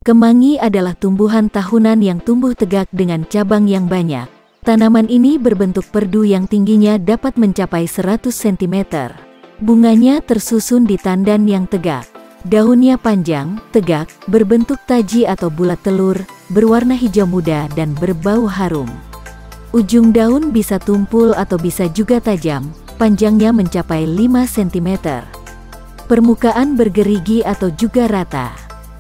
Kemangi adalah tumbuhan tahunan yang tumbuh tegak dengan cabang yang banyak. Tanaman ini berbentuk perdu yang tingginya dapat mencapai 100 cm. Bunganya tersusun di tandan yang tegak. Daunnya panjang, tegak, berbentuk taji atau bulat telur, berwarna hijau muda dan berbau harum. Ujung daun bisa tumpul atau bisa juga tajam, panjangnya mencapai 5 cm. Permukaan bergerigi atau juga rata.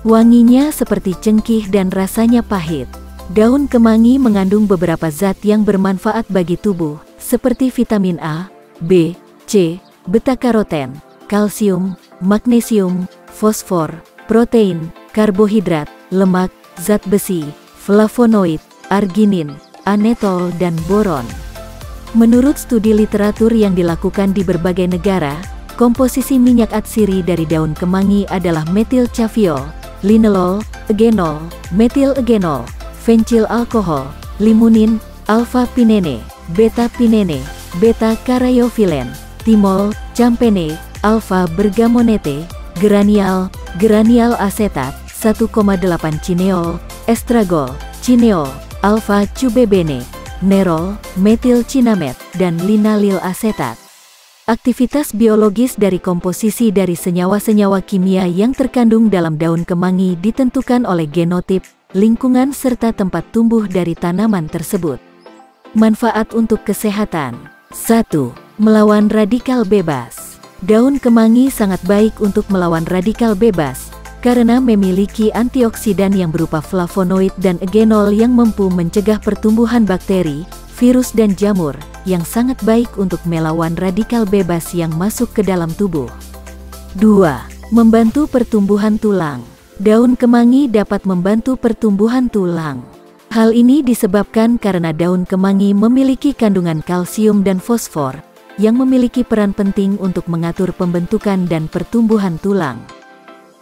Wanginya seperti cengkih dan rasanya pahit. Daun kemangi mengandung beberapa zat yang bermanfaat bagi tubuh, seperti vitamin A, B, C, beta-karoten, kalsium, magnesium, fosfor, protein, karbohidrat, lemak, zat besi, flavonoid, arginin, anetol dan boron. Menurut studi literatur yang dilakukan di berbagai negara, komposisi minyak atsiri dari daun kemangi adalah metilcaviol, linalol, eugenol, metil-eugenol, fencyl alkohol, limunin, alpha-pinene, beta-pinene, beta-karyofilen, timol, campene, alpha-bergamonate, geranial, geranial asetat, 1,8 cineol, estragol, cineol, alpha-cubebene, nerol, metilcinamet, dan linalil asetat. Aktivitas biologis dari komposisi dari senyawa-senyawa kimia yang terkandung dalam daun kemangi ditentukan oleh genotip, lingkungan serta tempat tumbuh dari tanaman tersebut. Manfaat untuk kesehatan. 1. Melawan radikal bebas. Daun kemangi sangat baik untuk melawan radikal bebas, karena memiliki antioksidan yang berupa flavonoid dan eugenol yang mampu mencegah pertumbuhan bakteri, virus dan jamur, yang sangat baik untuk melawan radikal bebas yang masuk ke dalam tubuh. 2. Membantu pertumbuhan tulang. Daun kemangi dapat membantu pertumbuhan tulang. Hal ini disebabkan karena daun kemangi memiliki kandungan kalsium dan fosfor, yang memiliki peran penting untuk mengatur pembentukan dan pertumbuhan tulang.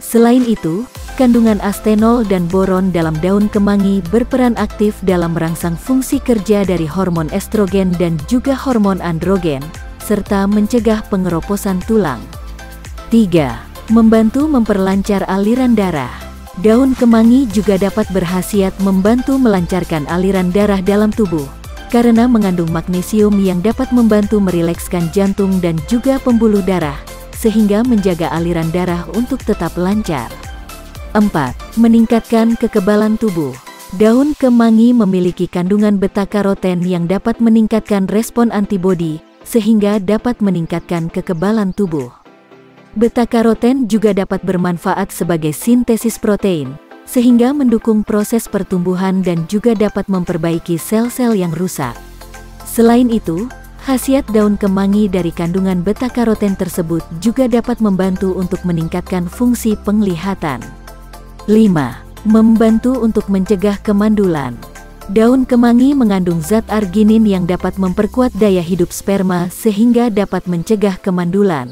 Selain itu, kandungan astenol dan boron dalam daun kemangi berperan aktif dalam merangsang fungsi kerja dari hormon estrogen dan juga hormon androgen, serta mencegah pengeroposan tulang. 3. Membantu memperlancar aliran darah. Daun kemangi juga dapat berkhasiat membantu melancarkan aliran darah dalam tubuh, karena mengandung magnesium yang dapat membantu merilekskan jantung dan juga pembuluh darah, sehingga menjaga aliran darah untuk tetap lancar. 4. Meningkatkan kekebalan tubuh. Daun kemangi memiliki kandungan beta-karoten yang dapat meningkatkan respon antibodi, sehingga dapat meningkatkan kekebalan tubuh. Beta-karoten juga dapat bermanfaat sebagai sintesis protein, sehingga mendukung proses pertumbuhan dan juga dapat memperbaiki sel-sel yang rusak. Selain itu, khasiat daun kemangi dari kandungan beta-karoten tersebut juga dapat membantu untuk meningkatkan fungsi penglihatan. 5. Membantu untuk mencegah kemandulan. Daun kemangi mengandung zat arginin yang dapat memperkuat daya hidup sperma sehingga dapat mencegah kemandulan.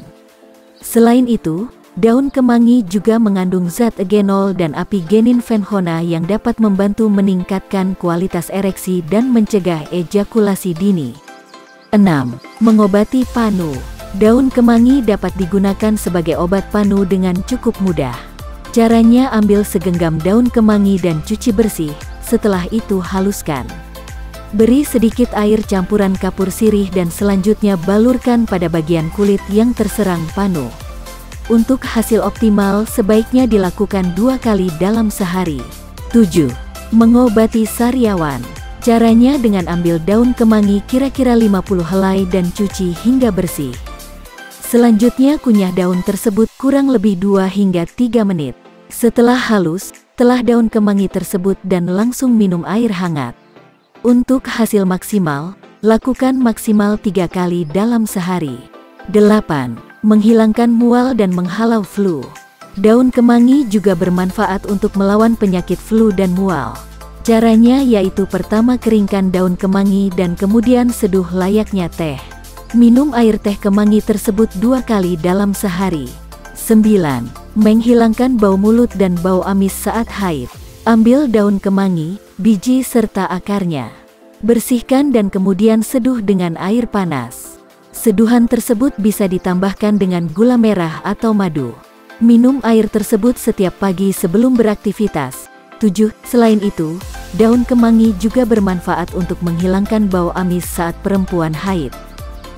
Selain itu, daun kemangi juga mengandung zat eugenol dan apigenin-fenchona yang dapat membantu meningkatkan kualitas ereksi dan mencegah ejakulasi dini. 6. Mengobati panu. Daun kemangi dapat digunakan sebagai obat panu dengan cukup mudah. Caranya, ambil segenggam daun kemangi dan cuci bersih, setelah itu haluskan. Beri sedikit air campuran kapur sirih dan selanjutnya balurkan pada bagian kulit yang terserang panu. Untuk hasil optimal sebaiknya dilakukan 2 kali dalam sehari. 7. Mengobati sariawan. Caranya dengan ambil daun kemangi kira-kira 50 helai dan cuci hingga bersih. Selanjutnya kunyah daun tersebut kurang lebih 2 hingga 3 menit. Setelah halus, telah daun kemangi tersebut dan langsung minum air hangat. Untuk hasil maksimal, lakukan maksimal 3 kali dalam sehari. 8. Menghilangkan mual dan menghalau flu. Daun kemangi juga bermanfaat untuk melawan penyakit flu dan mual. Caranya yaitu pertama keringkan daun kemangi dan kemudian seduh layaknya teh. Minum air teh kemangi tersebut 2 kali dalam sehari. 9. Menghilangkan bau mulut dan bau amis saat haid. Ambil daun kemangi, biji serta akarnya. Bersihkan dan kemudian seduh dengan air panas. Seduhan tersebut bisa ditambahkan dengan gula merah atau madu. Minum air tersebut setiap pagi sebelum beraktivitas, 7. Selain itu, daun kemangi juga bermanfaat untuk menghilangkan bau amis saat perempuan haid.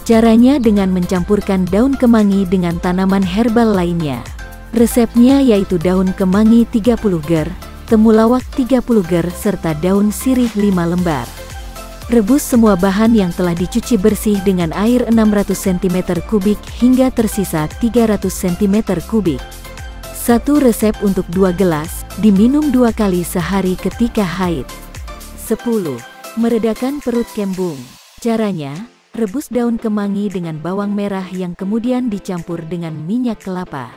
Caranya dengan mencampurkan daun kemangi dengan tanaman herbal lainnya. Resepnya yaitu daun kemangi 30 ger, temulawak 30 ger, serta daun sirih 5 lembar. Rebus semua bahan yang telah dicuci bersih dengan air 600 cm kubik hingga tersisa 300 cm kubik. Satu resep untuk 2 gelas, diminum 2 kali sehari ketika haid. 10. Meredakan perut kembung. Caranya, rebus daun kemangi dengan bawang merah yang kemudian dicampur dengan minyak kelapa.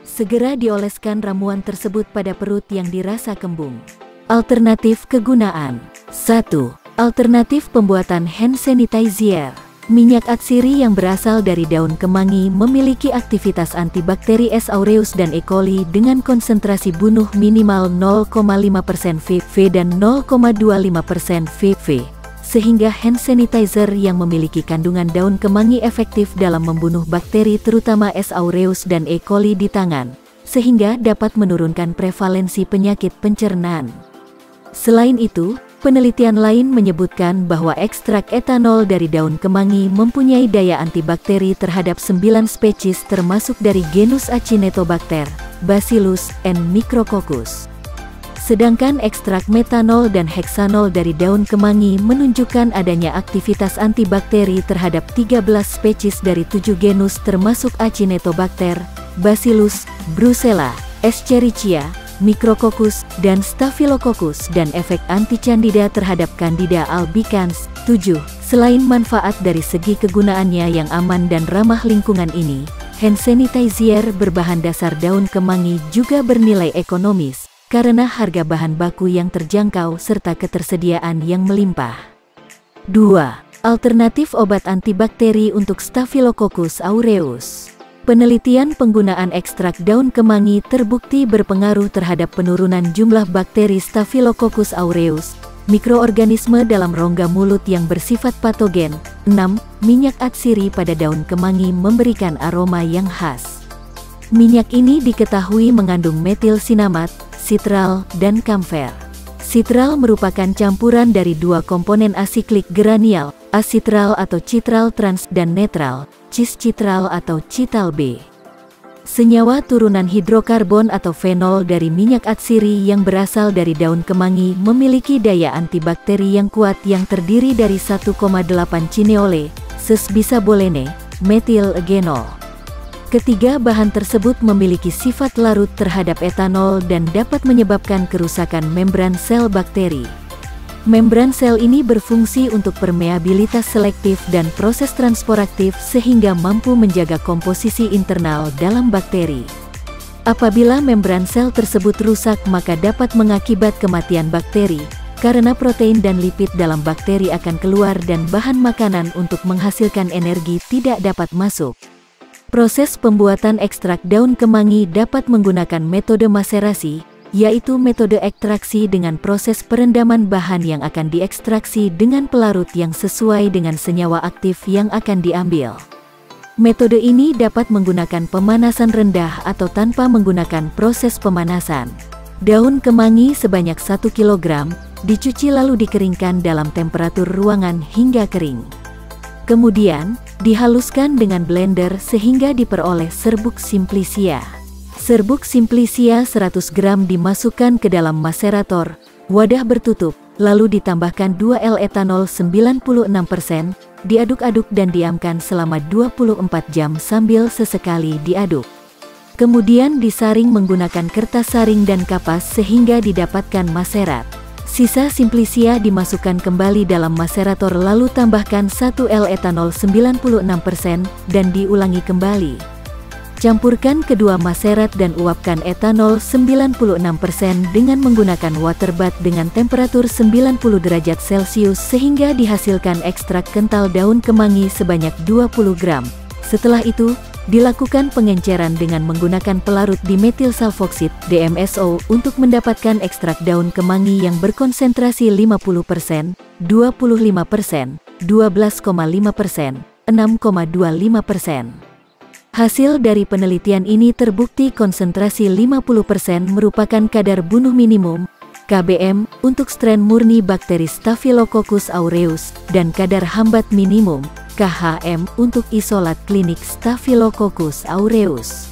Segera dioleskan ramuan tersebut pada perut yang dirasa kembung. Alternatif kegunaan. 1. Alternatif pembuatan hand sanitizer. Minyak atsiri yang berasal dari daun kemangi memiliki aktivitas antibakteri S. aureus dan E. coli dengan konsentrasi bunuh minimal 0,5% VV dan 0,25% VV. Sehingga hand sanitizer yang memiliki kandungan daun kemangi efektif dalam membunuh bakteri terutama S. aureus dan E. coli di tangan, sehingga dapat menurunkan prevalensi penyakit pencernaan. Selain itu, penelitian lain menyebutkan bahwa ekstrak etanol dari daun kemangi mempunyai daya antibakteri terhadap 9 spesies termasuk dari genus Acinetobacter, Bacillus, and Micrococcus. Sedangkan ekstrak metanol dan heksanol dari daun kemangi menunjukkan adanya aktivitas antibakteri terhadap 13 spesies dari 7 genus termasuk Acinetobacter, Bacillus, Brucella, Escherichia, Micrococcus, dan Staphylococcus, dan efek anti-candida terhadap Candida albicans. 7. Selain manfaat dari segi kegunaannya yang aman dan ramah lingkungan ini, hand sanitizer berbahan dasar daun kemangi juga bernilai ekonomis, karena harga bahan baku yang terjangkau serta ketersediaan yang melimpah. 2. Alternatif obat antibakteri untuk Staphylococcus aureus. Penelitian penggunaan ekstrak daun kemangi terbukti berpengaruh terhadap penurunan jumlah bakteri Staphylococcus aureus, mikroorganisme dalam rongga mulut yang bersifat patogen. 6. Minyak atsiri pada daun kemangi memberikan aroma yang khas. Minyak ini diketahui mengandung metil sinamat, sitral, dan kamfer. Sitral merupakan campuran dari dua komponen asiklik geranial, asitral atau citral trans dan netral, cis-citral atau cital B. Senyawa turunan hidrokarbon atau fenol dari minyak atsiri yang berasal dari daun kemangi memiliki daya antibakteri yang kuat yang terdiri dari 1,8 cineole, sesbisabolene, metil eugenol. Ketiga bahan tersebut memiliki sifat larut terhadap etanol dan dapat menyebabkan kerusakan membran sel bakteri. Membran sel ini berfungsi untuk permeabilitas selektif dan proses transporaktif sehingga mampu menjaga komposisi internal dalam bakteri. Apabila membran sel tersebut rusak maka dapat mengakibat kematian bakteri, karena protein dan lipid dalam bakteri akan keluar dan bahan makanan untuk menghasilkan energi tidak dapat masuk. Proses pembuatan ekstrak daun kemangi dapat menggunakan metode maserasi, yaitu metode ekstraksi dengan proses perendaman bahan yang akan diekstraksi dengan pelarut yang sesuai dengan senyawa aktif yang akan diambil. Metode ini dapat menggunakan pemanasan rendah atau tanpa menggunakan proses pemanasan. Daun kemangi sebanyak 1 kg, dicuci lalu dikeringkan dalam temperatur ruangan hingga kering. Kemudian, dihaluskan dengan blender sehingga diperoleh serbuk simplicia. Serbuk simplicia 100 gram dimasukkan ke dalam macerator, wadah bertutup, lalu ditambahkan 2 L etanol 96%, diaduk-aduk dan diamkan selama 24 jam sambil sesekali diaduk. Kemudian disaring menggunakan kertas saring dan kapas sehingga didapatkan maserat. Sisa simplicia dimasukkan kembali dalam macerator lalu tambahkan 1 L etanol 96% dan diulangi kembali. Campurkan kedua maserat dan uapkan etanol 96% dengan menggunakan water bath dengan temperatur 90 derajat Celcius sehingga dihasilkan ekstrak kental daun kemangi sebanyak 20 gram. Setelah itu, dilakukan pengenceran dengan menggunakan pelarut dimetil sulfoxid DMSO untuk mendapatkan ekstrak daun kemangi yang berkonsentrasi 50%, 25%, 12,5%, 6,25%. Hasil dari penelitian ini terbukti konsentrasi 50% merupakan kadar bunuh minimum, kbm untuk strain murni bakteri Staphylococcus aureus, dan kadar hambat minimum, KHM untuk isolat klinik Staphylococcus aureus.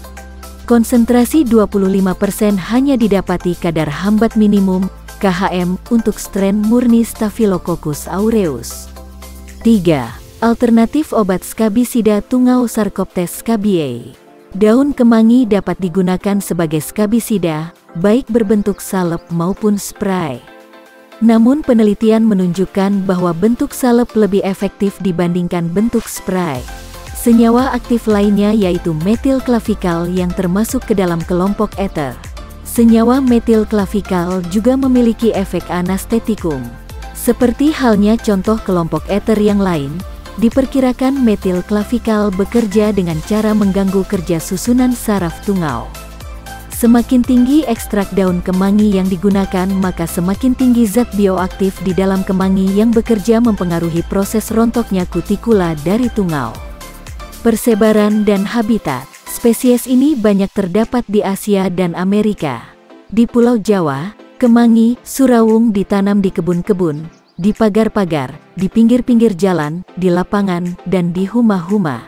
Konsentrasi 25% hanya didapati kadar hambat minimum, KHM untuk strain murni Staphylococcus aureus. 3. Alternatif obat skabisida tungau Sarcoptes scabiei. Daun kemangi dapat digunakan sebagai skabisida, baik berbentuk salep maupun spray. Namun penelitian menunjukkan bahwa bentuk salep lebih efektif dibandingkan bentuk spray. Senyawa aktif lainnya yaitu metil clavical yang termasuk ke dalam kelompok ether. Senyawa metil clavical juga memiliki efek anestetikum. Seperti halnya contoh kelompok ether yang lain, diperkirakan metil clavical bekerja dengan cara mengganggu kerja susunan saraf tungau. Semakin tinggi ekstrak daun kemangi yang digunakan, maka semakin tinggi zat bioaktif di dalam kemangi yang bekerja mempengaruhi proses rontoknya kutikula dari tungau. Persebaran dan habitat. Spesies ini banyak terdapat di Asia dan Amerika. Di Pulau Jawa, kemangi, surawung ditanam di kebun-kebun, di pagar-pagar, di pinggir-pinggir jalan, di lapangan, dan di huma-huma.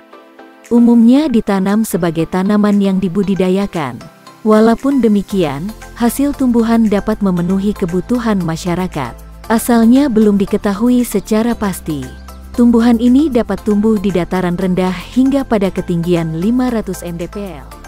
Umumnya ditanam sebagai tanaman yang dibudidayakan. Walaupun demikian, hasil tumbuhan dapat memenuhi kebutuhan masyarakat. Asalnya belum diketahui secara pasti. Tumbuhan ini dapat tumbuh di dataran rendah hingga pada ketinggian 500 mdpl.